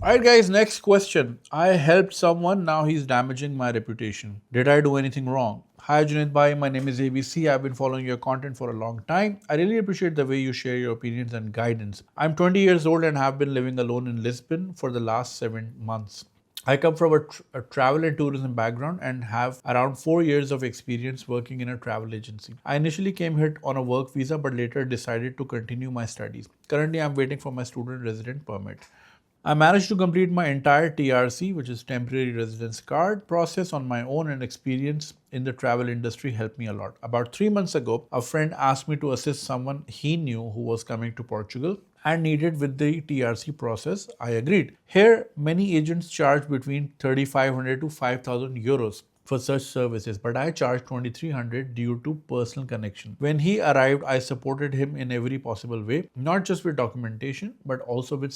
Alright, guys, next question. I helped someone, now he's damaging my reputation. Did I do anything wrong? Hi, Junaid Bhai, my name is ABC. I've been following your content for a long time. I really appreciate the way you share your opinions and guidance. I'm 20 years old and have been living alone in Lisbon for the last 7 months. I come from a travel and tourism background and have around 4 years of experience working in a travel agency. I initially came here on a work visa but later decided to continue my studies. Currently, I'm waiting for my student resident permit. I managed to complete my entire TRC, which is temporary residence card, process on my own, and experience in the travel industry helped me a lot. About 3 months ago, a friend asked me to assist someone he knew who was coming to Portugal and needed with the TRC process. I agreed. Here, many agents charge between 3,500 to 5,000 euros for such services, but I charged 2,300 due to personal connection. When he arrived, I supported him in every possible way, not just with documentation, but also with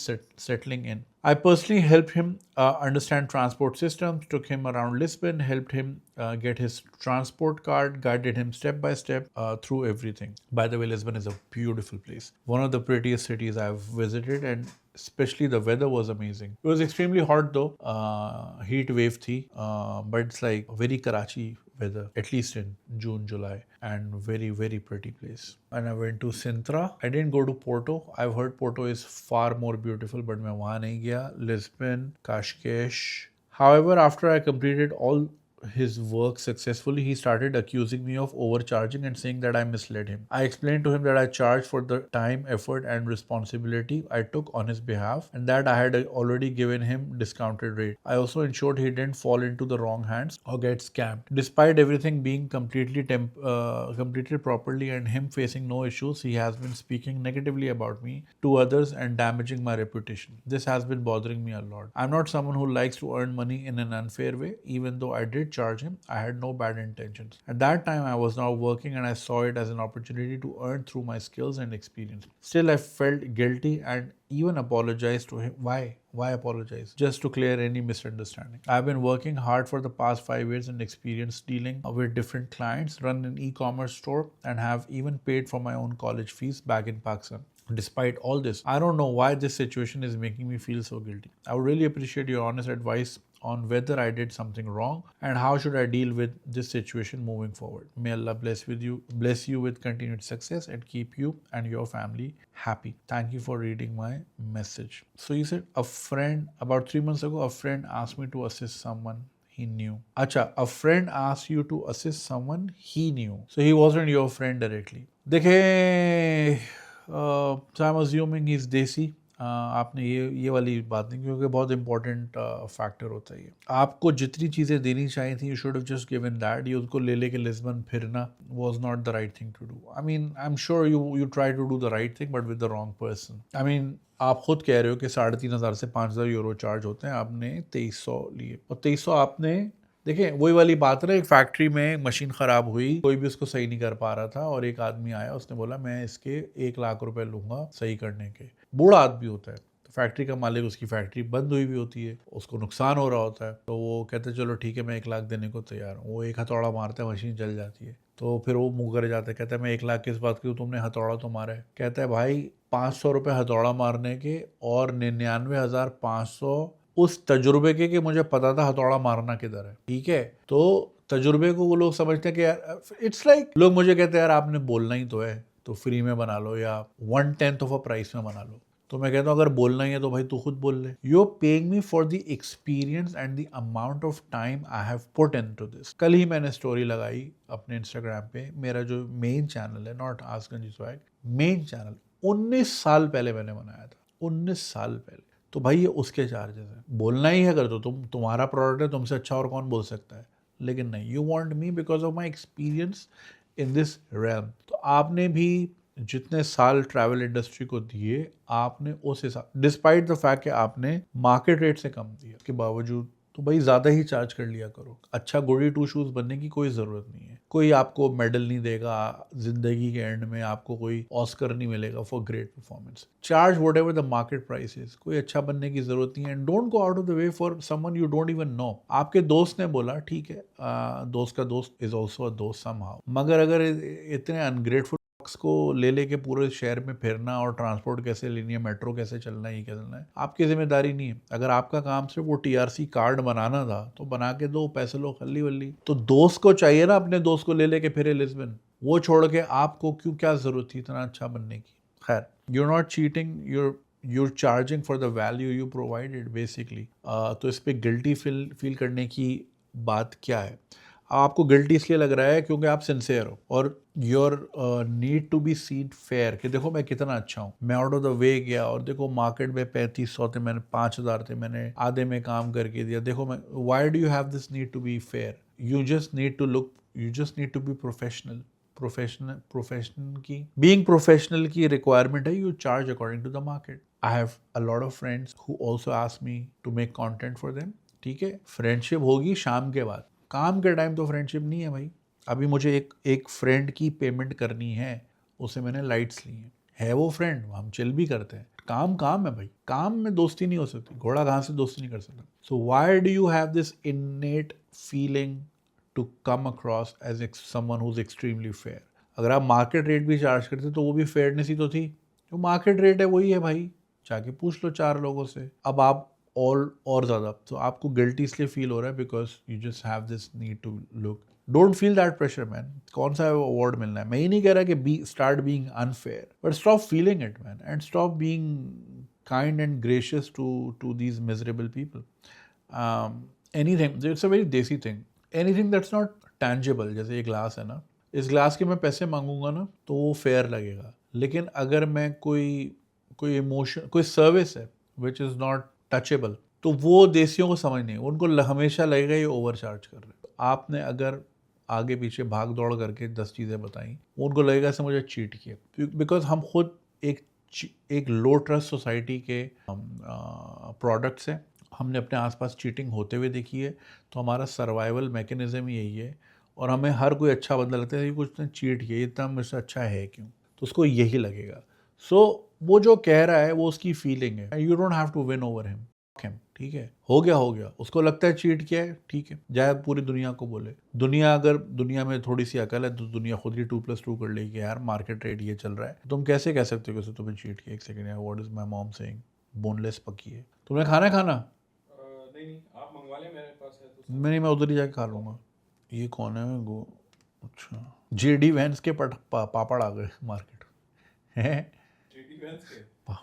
settling in. I personally helped him understand transport systems, took him around Lisbon, helped him get his transport card, guided him step by step through everything. By the way, Lisbon is a beautiful place. One of the prettiest cities I've visited, and especially the weather was amazing. It was extremely hot though, heat wave thi, but it's like very Karachi weather, at least in June, July, and very pretty place. And I went to Sintra. I didn't go to Porto. I've heard Porto is far more beautiful, but मैं वहाँ नहीं गया. Lisbon, Cascais. However, after I completed all his work successfully, he started accusing me of overcharging and saying that I misled him. I explained to him that I charged for the time, effort, and responsibility I took on his behalf, and that I had already given him discounted rate. I also ensured he didn't fall into the wrong hands or get scammed. Despite everything being completed properly and him facing no issues, he has been speaking negatively about me to others and damaging my reputation. This has been bothering me a lot. I'm not someone who likes to earn money in an unfair way. Even though I did charge him, I had no bad intentions. At that time, I was now working and I saw it as an opportunity to earn through my skills and experience. Still, I felt guilty and even apologized to him. Why? Why apologize? Just to clear any misunderstanding. I've been working hard for the past 5 years and experienced dealing with different clients, run an e-commerce store, and have even paid for my own college fees back in Pakistan. Despite all this, I don't know why this situation is making me feel so guilty. I would really appreciate your honest advice on whether I did something wrong and how should I deal with this situation moving forward. May Allah bless you with continued success and keep you and your family happy. Thank you for reading my message. So you said a friend, about 3 months ago, a friend asked me to assist someone he knew. Acha, a friend asked you to assist someone he knew. So he wasn't your friend directly. देखिए, so I'm assuming he's desi. आपने ये वाली बात नहीं, क्योंकि बहुत important factor होता है ये. आपको जितनी चीज़ें देनी चाहिए थी, you should have just given that. ये उसको ले लेके लिस्बन फिरना was not the right thing to do. I mean, I am sure you try to do the right thing but with the wrong person. I mean, आप खुद कह रहे हो कि 3,500 से 5,000 यूरो चार्ज होते हैं. आपने 2,300 लिए और 2,300 आपने, देखिए वही वाली बात है ना, एक फैक्ट्री में मशीन ख़राब हुई, कोई भी उसको सही नहीं कर पा रहा था और एक आदमी आया, उसने बोला मैं इसके 1,00,000 रुपए लूँगा सही करने के. बूढ़ा आदमी होता है, तो फैक्ट्री का मालिक, उसकी फैक्ट्री बंद हुई भी होती है, उसको नुकसान हो रहा होता है, तो वो कहते हैं चलो ठीक है मैं 1,00,000 देने को तैयार हूँ. वो एक हथौड़ा मारता है, मशीन जल जाती है. तो फिर वो मुँह करे जाता है, कहता है मैं 1,00,000 किस बात की, तुमने हथौड़ा तो मारा है. कहता है भाई 500 रुपये हथौड़ा मारने के और 99,500 उस तजुर्बे के, कि मुझे पता था हथौड़ा मारना किधर है. ठीक है, तो तजुर्बे को वो लोग समझते हैं कि यार इट्स लाइक, लोग मुझे कहते हैं यार आपने बोलना ही तो है तो फ्री में बना लो या 1/10 ऑफ अ प्राइस में बना लो. तो मैं कहता हूँ अगर बोलना ही है तो भाई तू खुद बोल ले. You are paying me for the experience and the amount of time I have put into this. कल ही मैंने स्टोरी लगाई अपने इंस्टाग्राम पे. मेरा जो मेन चैनल है, नॉट आस्क गंजी स्वैग, मेन चैनल 19 साल पहले मैंने बनाया था. 19 साल पहले. तो भाई ये उसके चार्जेस हैं. बोलना ही है अगर तो तुम्हारा प्रोडक्ट है, तुमसे अच्छा और कौन बोल सकता है. लेकिन नहीं, you want me because of my experience in this realm. तो आपने भी जितने साल ट्रैवल इंडस्ट्री को दिए, आपने उस हिसाब, डिस्पाइट द फैक्ट कि आपने मार्केट रेट से कम दिया के बावजूद, तो भाई ज़्यादा ही चार्ज कर लिया करो. अच्छा गोड़ी टू शूज़ बनने की कोई ज़रूरत नहीं है. कोई आपको मेडल नहीं देगा ज़िंदगी के एंड में, आपको कोई ऑस्कर नहीं मिलेगा for great performance. Charge what ever the market price is. कोई अच्छा बनने की ज़रूरत नहीं है. And don't go out of the way for someone you don't even know. आपके दोस्त ने बोला ठीक है, दोस्त का दोस्त इज ऑल्सो अ दोस्त समहाउ. मगर अगर इतने अनग्रेटफुल को ले लेके पूरे शहर में फिरना और ट्रांसपोर्ट कैसे लेनी है, मेट्रो कैसे चलना है, ये क्या चलना है, आपकी जिम्मेदारी नहीं है। अगर आपका काम सिर्फ वो टीआरसी कार्ड बनाना था तो बना के दो, पैसे लो, खल्ली वल्ली। तो दोस्त को चाहिए ना अपने दोस्त को ले लेके फिरे लिस्बन, वो छोड़ के आपको क्यों, क्या जरूरत थी इतना अच्छा बनने की। खैर, you're not cheating, you're charging for the value you provided basically। तो इस पे गिल्टी फील करने की बात क्या है। आपको गिल्टी इसलिए लग रहा है क्योंकि आप सिंसियर हो और your need to be seen fair कि देखो मैं कितना अच्छा हूँ, मैं आउट ऑफ द वे गया और देखो मार्केट में 3500 थे, मैंने 5000 थे, मैंने आधे में काम करके दिया, देखो मैं। Why do you have this need to be fair? You just need to look, you just need to be professional. Professional की बीइंग प्रोफेशनल की रिक्वायरमेंट है, you charge according to the market. I have a lot of friends who also ask me to make content for them. ठीक है, friendship होगी शाम के बाद, काम के टाइम तो फ्रेंडशिप नहीं है भाई। अभी मुझे एक फ्रेंड की पेमेंट करनी है, उसे मैंने लाइट्स ली है वो फ्रेंड, हम चिल भी करते हैं। काम काम है भाई, काम में दोस्ती नहीं हो सकती, घोड़ा घास से दोस्ती नहीं कर सकता। So why do you have this innate feeling to come across as someone who is extremely fair? अगर आप मार्केट रेट भी चार्ज करते तो वो भी फेयरनेस ही तो थी। जो मार्केट रेट है वही है भाई, जाके पूछ लो 4 लोगों से। अब आप और ज़्यादा, तो आपको गिल्टी इसलिए फील हो रहा है because you just have this need to look. Don't feel that pressure man. कौन सा अवार्ड मिलना है? मैं ही नहीं कह रहा कि start being unfair, but stop feeling it man and stop being kind and gracious to these miserable people. Anything, it's a very desi thing, anything that's not tangible. जैसे ये ग्लास है ना, इस ग्लास के मैं पैसे मांगूंगा ना तो वो फेयर लगेगा। लेकिन अगर मैं कोई इमोशन, कोई सर्विस है विच इज़ नॉट टचेबल, तो वो देसियों को समझ नहीं है, उनको हमेशा लगेगा ये ओवर चार्ज कर रहे हैं। आपने अगर आगे पीछे भाग दौड़ करके 10 चीज़ें बताई, उनको लगेगा ऐसे मुझे चीट किया। बिकॉज हम खुद एक लो ट्रस्ट सोसाइटी के प्रोडक्ट्स हैं, हमने अपने आसपास चीटिंग होते हुए देखी है, तो हमारा सर्वाइवल मैकेनिज्म यही है। और हमें हर कोई अच्छा बंदा लगता है, ये कुछ ने चीट किया, इतना मुझसे अच्छा है क्यों, तो उसको यही लगेगा। सो वो जो कह रहा है वो उसकी फीलिंग है, you don't have to win over him. ठीक है, हो गया, उसको लगता है चीट किया है, ठीक है, जाए पूरी दुनिया को बोले। अगर दुनिया में थोड़ी सी अकल है तो दुनिया खुद ही 2+2 कर लेगी, यार मार्केट रेट ये चल रहा है, तुम कैसे कह सकते हो कि तुम्हें चीट किया? एक सेकंड यार, what is my mom saying? Boneless पकी है। तुमने खाना नहीं आप मंगवा लें, मेरे पास है तो। मैं उधर ही जाके खा लूंगा। ये कौन है गो? अच्छा, जेडी वैंस के पापड़ आ गए मार्केट है। जेडी वेंस के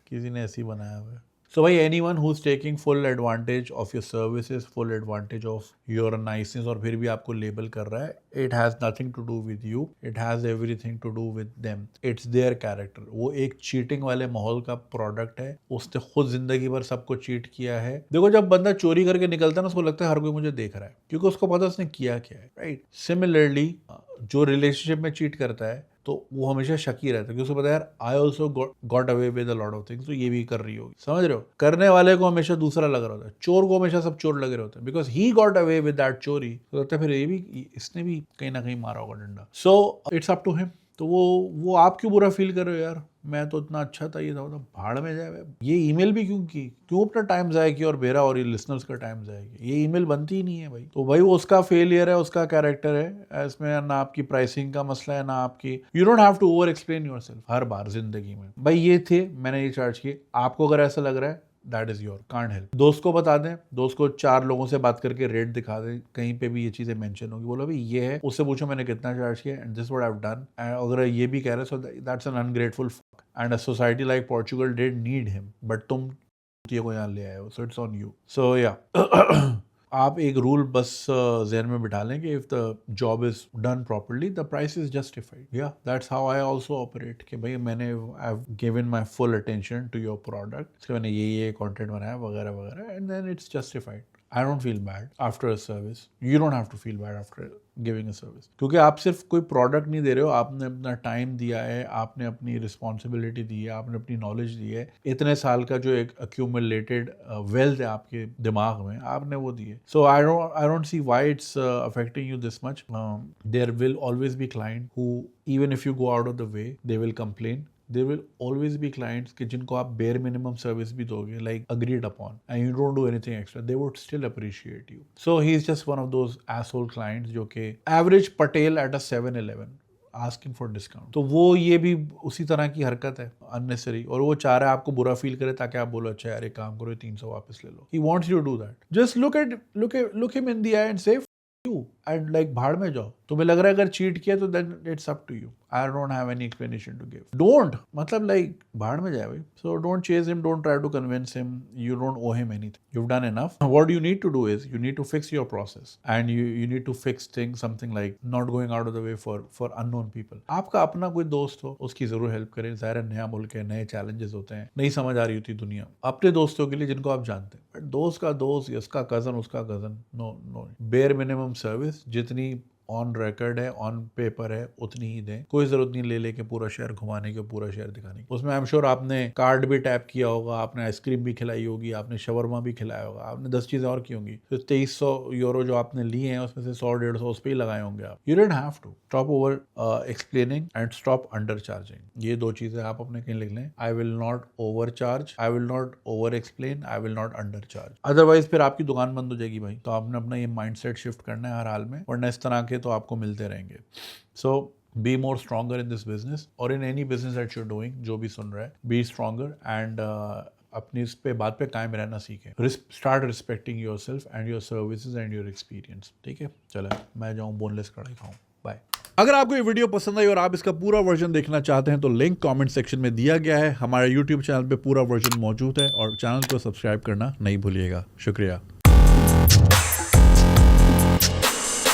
किसी ने ऐसे ही बनाया हुआ है। सो भाई, anyone who is taking full advantage of your services, full advantage of your niceness, और फिर भी आपको लेबल कर रहा है, it has nothing to do with you, it has everything to do with them, it's their character. वो एक cheating वाले माहौल का प्रोडक्ट है, उसने खुद जिंदगी भर सबको चीट किया है। देखो, जब बंदा चोरी करके निकलता है ना, उसको लगता है हर कोई मुझे देख रहा है, क्योंकि उसको पता उसने किया क्या है, राइट? सिमिलरली जो रिलेशनशिप में चीट करता है तो वो हमेशा शकी रहता है, क्योंकि उसको पता है यार I also got away with a lot of things, तो ये भी कर रही होगी। समझ रहे हो? करने वाले को हमेशा दूसरा लग रहा होता है, चोर को हमेशा सब चोर लग रहे होते हैं, because he got away with that चोरी, तो लगता है फिर ये भी, इसने भी कहीं ना कहीं मारा होगा डंडा। So it's up to him. तो वो आप क्यों बुरा फील कर रहे हो यार? मैं तो इतना अच्छा था, ये था, तो भाड़ में जाए। ये ईमेल भी क्यों अपना टाइम जाए की, और मेरा और ये लिसनर्स का टाइम जाएगी? ये ईमेल बनती ही नहीं है भाई। तो भाई वो उसका फेलियर है, उसका कैरेक्टर है, इसमें ना आपकी प्राइसिंग का मसला है, ना आपकी। You don't have to over explain yourself हर बार जिंदगी में। भाई ये थे, मैंने ये चार्ज किए, आपको अगर ऐसा लग रहा है, that is your can't help. दोस्त को बता दें, दोस्त को 4 लोगों से बात करके रेट दिखा दें, कहीं पे भी ये चीजें मेंशन होगी, बोलो भाई ये है, उससे पूछो मैंने कितना चार्ज किया and this what I have done. अगर ये भी कह रहे so that's an ungrateful fuck, and a society like Portugal did need him, but तुम को यहाँ ले आए हो, सो इट्स ऑन यू। सो या आप एक रूल बस जहन में बिठा लें कि if the job is done properly the price is justified. या that's how I also operate, कि भाई मैंने I have given my full attention to your product, इसके मैंने ये कंटेंट बनाया वगैरह वगैरह, and then it's justified. I don't feel bad after a service, you don't have to feel bad after giving a service, क्योंकि आप सिर्फ कोई प्रोडक्ट नहीं दे रहे हो, आपने अपना टाइम दिया है, आपने अपनी रिस्पॉन्सिबिलिटी दी है, आपने अपनी नॉलेज दी है, इतने साल का जो एक अक्यूमुलेटेड वेल्थ है आपके दिमाग में, आपने वो दी है। So I don't see why it's affecting you this much. There will always be client who even if you go out of the way they will complain. There will always be clients कि जिनको आप bare minimum service भी दोगे, like agreed upon, and you don't do anything extra, they would still appreciate you. So he's just one of those asshole clients जो कि average Patel at a 7-Eleven, asking for discount. तो वो ये भी उसी तरह की हरकत है, अननेसेसरी, और वो चाह रहा है आपको बुरा फील करे ताकि आप बोलो अच्छा यार एक काम करो, ये 300 वापस ले लो। He wants you to do that. Just look him in the eye and say you and like भाड़ में जाओ। तुम्हें लग रहा है अगर चीट किया तो then it's up to you. I don't have any explanation to give. Don't मतलब लाइक भाड़ में जाए भाई। So don't chase him, don't try to convince him, you don't owe him anything. You've done enough. What you need to do is you need to fix your process and you need to fix things, something like not going out of the way for unknown people. आपका अपना कोई दोस्त हो उसकी जरूर help करें। ज़ाहिर है नया मुल्क है, नए चैलेंजेस होते हैं, नहीं समझ आ रही होती दुनिया। अपने दोस्तों के लिए जिनको आप जानते हैं, बट दोस्त का दोस्त, इसका कजन, उसका cousin, no. Bare minimum service जितनी ऑन रिकॉर्ड है, ऑन पेपर है, उतनी ही दें। कोई जरूरत नहीं ले लेके पूरा शहर घुमाने की, पूरा शहर दिखाने की। उसमें आई एम श्योर आपने कार्ड भी टैप किया होगा, आपने आइसक्रीम भी खिलाई होगी, आपने शवरमा भी खिलाया होगा, आपने 10 चीज़ें और की होंगी। तो 2300 यूरो जो आपने लिए हैं उसमें से 100-150 उस पर ही लगाए होंगे आप। You don't have to stop over explaining and stop under charging. ये 2 चीज़ें आप अपने कहीं लिख लें। I will not over charge, I will not over explain, I will not under charge. Otherwise फिर आपकी दुकान बंद हो जाएगी भाई। तो आपने अपना ये माइंडसेट शिफ्ट करना है हर हाल में, वरना इस तरह के तो आपको मिलते रहेंगे। So be more stronger in this business or in any business that you're doing. जो भी सुन रहा है, be stronger and अपनी इस पे बात पे कायम रहना सीखें। Start respecting yourself and your services and your experience. ठीक है, चलो मैं जाऊँ बोनलेस कढ़ाई खाऊं। बाय। अगर आपको ये वीडियो पसंद आई और आप इसका पूरा वर्जन देखना चाहते हैं तो लिंक कमेंट सेक्शन में दिया गया है। हमारे YouTube चैनल पे पूरा वर्जन मौजूद है और चैनल को सब्सक्राइब करना नहीं भूलिएगा। शुक्रिया।